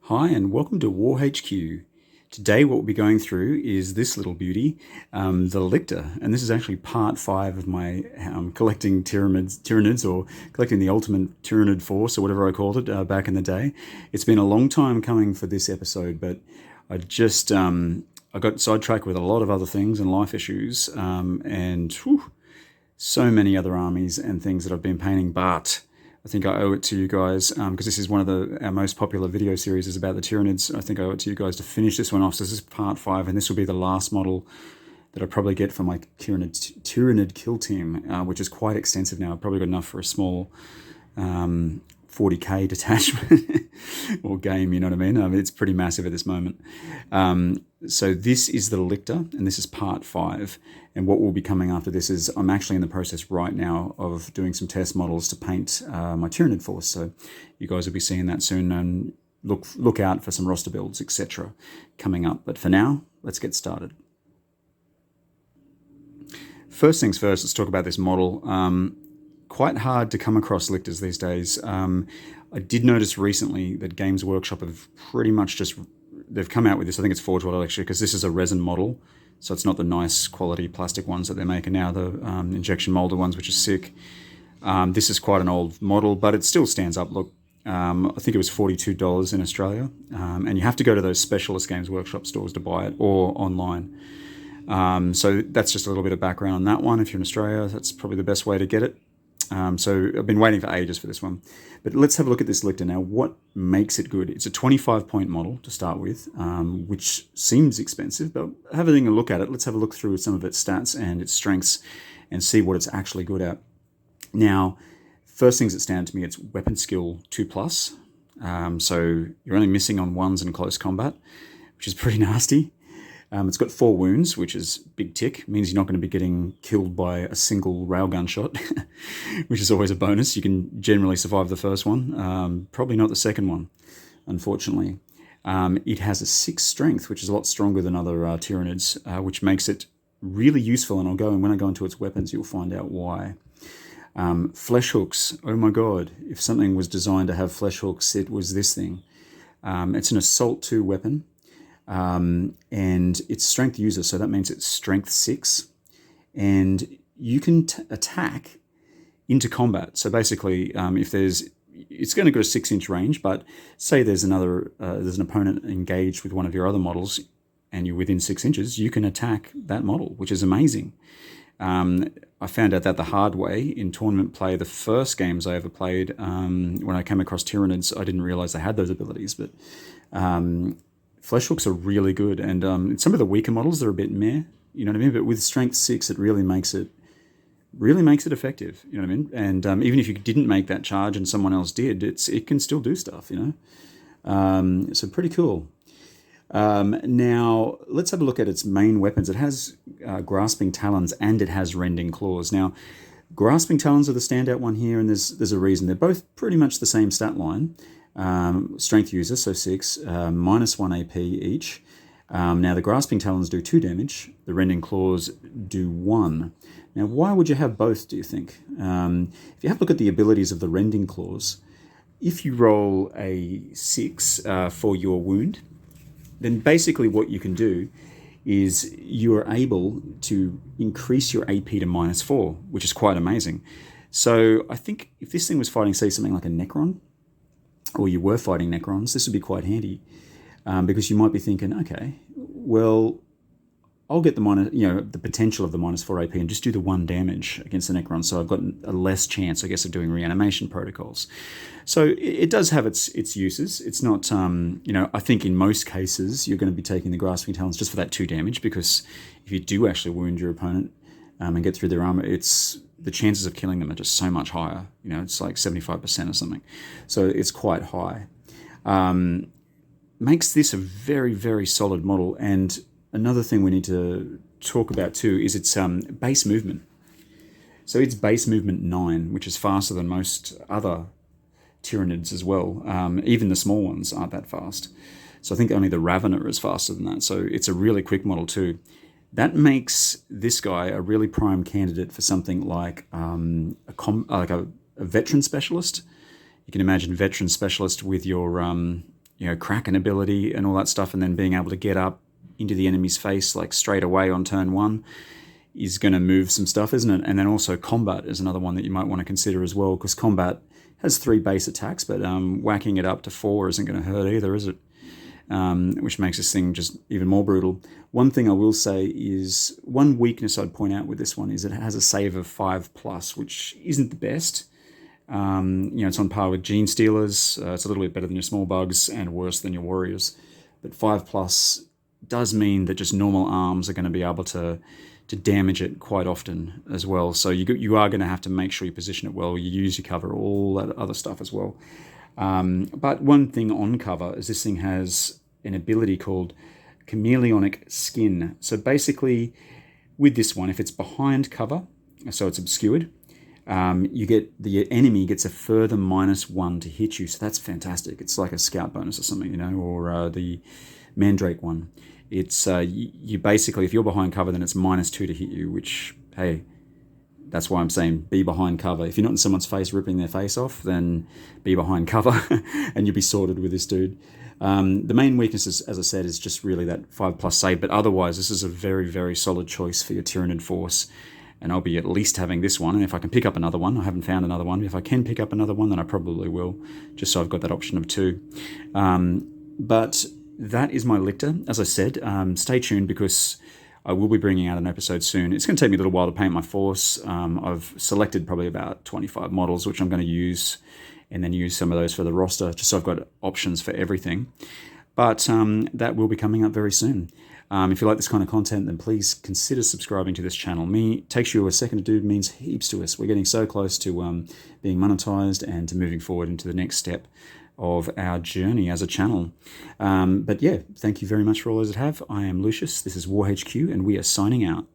Hi and welcome to WarHQ. Today what we'll be going through is this little beauty, the Lictor, and this is actually part 5 of my collecting Tyranids or collecting the ultimate Tyranid force or whatever I called it back in the day. It's been a long time coming for this episode, but I got sidetracked with a lot of other things and life issues and so many other armies and things that I've been painting, but I think I owe it to you guys because this is one of our most popular video series is about the Tyranids. I think I owe it to you guys to finish this one off. So this is part 5, and this will be the last model that I probably get for my Tyranid kill team, which is quite extensive now. I've probably got enough for a small 40k detachment or game, you know what I mean? It's pretty massive at this moment. So this is the Lictor, and this is part 5. And what will be coming after this is I'm actually in the process right now of doing some test models to paint my Tyranid force. So you guys will be seeing that soon, and look out for some roster builds, etc. coming up. But for now, let's get started. First things first, let's talk about this model. Quite hard to come across Lictors these days. I did notice recently that Games Workshop have pretty much they've come out with this. I think it's 412 actually, because this is a resin model. So it's not the nice quality plastic ones that they're making now, the injection molded ones, which is sick. This is quite an old model, but it still stands up. Look, I think it was $42 in Australia. And you have to go to those specialist Games Workshop stores to buy it, or online. So that's just a little bit of background on that one. If you're in Australia, that's probably the best way to get it. So I've been waiting for ages for this one. But let's have a look at this Lictor now. What makes it good? It's a 25-point model to start with, which seems expensive, but having a look at it, let's have a look through some of its stats and its strengths and see what it's actually good at. Now, first things that stand out to me, it's weapon skill 2+. So you're only missing on 1s in close combat, which is pretty nasty. It's got 4 wounds, which is big tick. It means you're not going to be getting killed by a single railgun shot, which is always a bonus. You can generally survive the first one, probably not the second one, unfortunately. It has a 6 strength, which is a lot stronger than other Tyranids, which makes it really useful. And when I go into its weapons, you'll find out why. Flesh hooks. Oh my God! If something was designed to have flesh hooks, it was this thing. It's an assault 2 weapon. And it's strength user, so that means it's strength 6, and you can attack into combat. So basically, it's going to go 6-inch range, but say there's an opponent engaged with one of your other models, and you're within 6 inches, you can attack that model, which is amazing. I found out that the hard way in tournament play. The first games I ever played, when I came across Tyranids, I didn't realize they had those abilities, but flesh hooks are really good, and some of the weaker models are a bit meh, you know what I mean? But with strength 6, it really makes it effective, you know what I mean? And even if you didn't make that charge and someone else did, it can still do stuff, you know? So pretty cool. Now let's have a look at its main weapons. It has grasping talons and it has rending claws. Now, grasping talons are the standout one here, and there's a reason. They're both pretty much the same stat line. Strength user, so 6, -1 AP each. Now the grasping talons do 2 damage, the rending claws do 1. Now why would you have both, do you think? If you have a look at the abilities of the rending claws, if you roll a 6 for your wound, then basically what you can do is you are able to increase your AP to -4, which is quite amazing. So I think if this thing was fighting, say, something like a Necron, or you were fighting Necrons, this would be quite handy, because you might be thinking, okay, well, I'll get the potential of the -4 AP and just do the 1 damage against the Necron, so I've got a less chance, I guess, of doing reanimation protocols. So it does have its uses. It's not, I think in most cases you're going to be taking the grasping talons just for that 2 damage, because if you do actually wound your opponent and get through their armor, the chances of killing them are just so much higher. You know, it's like 75% or something. So it's quite high. Makes this a very, very solid model. And another thing we need to talk about too is its base movement. So it's base movement 9, which is faster than most other Tyranids as well. Even the small ones aren't that fast. So I think only the Ravener is faster than that. So it's a really quick model too. That makes this guy a really prime candidate for something like a veteran specialist. You can imagine veteran specialist with your Kraken ability and all that stuff, and then being able to get up into the enemy's face like straight away on turn 1 is going to move some stuff, isn't it? And then also combat is another one that you might want to consider as well, because combat has 3 base attacks, but whacking it up to 4 isn't going to hurt either, is it? Which makes this thing just even more brutal. One thing I will say is, one weakness I'd point out with this one is it has a save of 5+, which isn't the best. It's on par with Gene Stealers. It's a little bit better than your small bugs and worse than your warriors. But 5+ does mean that just normal arms are going to be able to damage it quite often as well. So you are going to have to make sure you position it well, you use your cover, all that other stuff as well. But one thing on cover is this thing has an ability called Chameleonic Skin. So basically, with this one, if it's behind cover, so it's obscured, the enemy gets a further -1 to hit you. So that's fantastic. It's like a scout bonus or something, or the Mandrake one. It's you basically, if you're behind cover, then it's -2 to hit you, which, hey, that's why I'm saying be behind cover. If you're not in someone's face ripping their face off, then be behind cover and you'll be sorted with this dude. The main weakness, as I said, is just really that 5+ save, but otherwise this is a very, very solid choice for your Tyranid force, and I'll be at least having this one, and if I can pick up another one, I haven't found another one, if I can pick up another one, then I probably will, just so I've got that option of 2. But that is my Lictor. As I said, stay tuned, because I will be bringing out an episode soon. It's going to take me a little while to paint my force. I've selected probably about 25 models, which I'm going to use, and then use some of those for the roster, just so I've got options for everything. But that will be coming up very soon. If you like this kind of content, then please consider subscribing to this channel. Takes you a second to do, means heaps to us. We're getting so close to being monetized and to moving forward into the next step of our journey as a channel. But yeah, thank you very much for all those that have. I am Lucius, this is WarHQ, and we are signing out.